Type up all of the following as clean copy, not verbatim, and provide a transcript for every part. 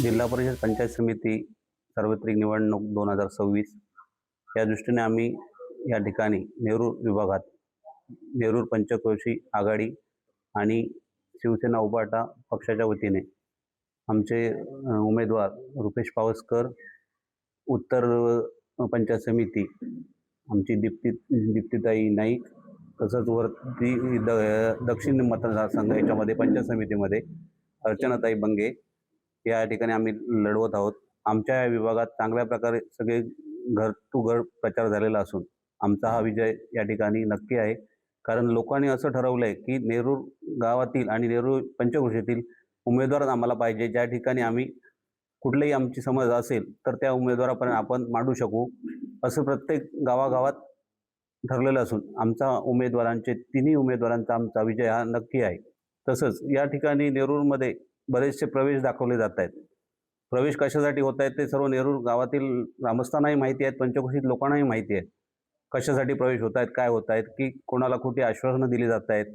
जिल्हा परिषद पंचायत समिती सार्वत्रिक निवडणूक 2026 या दृष्टीने आम्ही या ठिकाणी नेरूर विभागात नेरूर पंचक्रोशी आघाडी आणि शिवसेना उभाटा पक्षाच्या वतीने आमचे उमेदवार रुपेश पावसकर, उत्तर पंचायत समिती आमची दीप्तीताई नाईक, तसंच वरती दक्षिण मतदारसंघ याच्यामध्ये पंचायत समितीमध्ये अर्चनाताई बंगे या ठिकाणी आम्ही लढवत आहोत। आमच्या या विभागात चांगल्या प्रकारे सगळे घर टू घर प्रचार झालेला असून आमचा हा विजय या ठिकाणी नक्की आहे। कारण लोकांनी असं ठरवलंय की नेरूर गावातील आणि नेरूर पंचक्रोशीतील उमेदवार आम्हाला पाहिजे, ज्या ठिकाणी आम्ही कुठलीही आमची समज असेल तर त्या उमेदवारापर्यंत आपण मांडू शकू, असं प्रत्येक गावागावात ठरलेलं असून आमचा तिन्ही उमेदवारांचा आमचा विजय हा नक्की आहे। तसंच या ठिकाणी नेरूरमध्ये बरेचसे प्रवेश दाखवले जात आहेत। प्रवेश कशासाठी होत आहेत ते सर्व नेरूर गावातील ग्रामस्थांनाही माहिती आहेत, पंचक्रोशीत लोकांनाही माहिती आहे कशासाठी प्रवेश होत आहेत, काय होत आहेत, की कोणाला खोटी आश्वासनं दिली जात आहेत,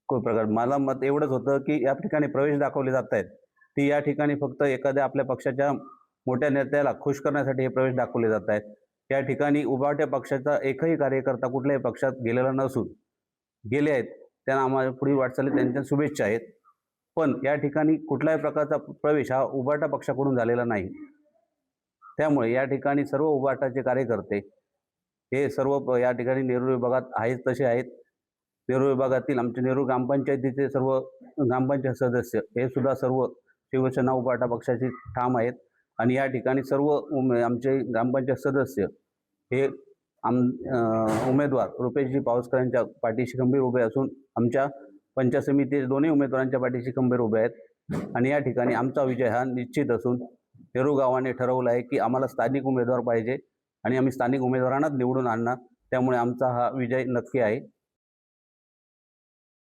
कोण प्रकार। मला मत एवढंच होतं की या ठिकाणी प्रवेश दाखवले जात आहेत ती या ठिकाणी फक्त एखाद्या आपल्या पक्षाच्या मोठ्या नेत्याला खुश करण्यासाठी हे प्रवेश दाखवले जात आहेत। या ठिकाणी उभाट्या पक्षाचा एकही कार्यकर्ता कुठल्याही पक्षात गेलेला नसून गेले आहेत, त्यांना आम्हाला पुढील वाटचाली त्यांच्या शुभेच्छा आहेत। पण या ठिकाणी कुठल्याही प्रकारचा प्रवेश हा उभाटा पक्षाकडून झालेला नाही। त्यामुळे या ठिकाणी सर्व उभाटाचे कार्यकर्ते हे सर्व या ठिकाणी नेरूर विभागात आहेत तसे आहेत। नेरूर विभागातील आमचे नेरूर ग्रामपंचायतीचे सर्व ग्रामपंचायत सदस्य हे सुद्धा सर्व शिवसेना उभाटा पक्षाचे ठाम आहेत आणि या ठिकाणी सर्व आमचे ग्रामपंचायत सदस्य हे उमेदवार रुपेशजी पावसकर यांच्या पाठीशी खंबीर उभे असून आमच्या पंचायत समितीचे दोन्ही उमेदवारांच्या पाठीशी खंबीर उभे आहेत। आणि या ठिकाणी आमचा विजय हा निश्चित असून नेरूर गावाने ठरवलं आहे की आम्हाला स्थानिक उमेदवार पाहिजे आणि आम्ही स्थानिक उमेदवारांनाच निवडून आणणार, त्यामुळे आमचा हा विजय नक्की आहे।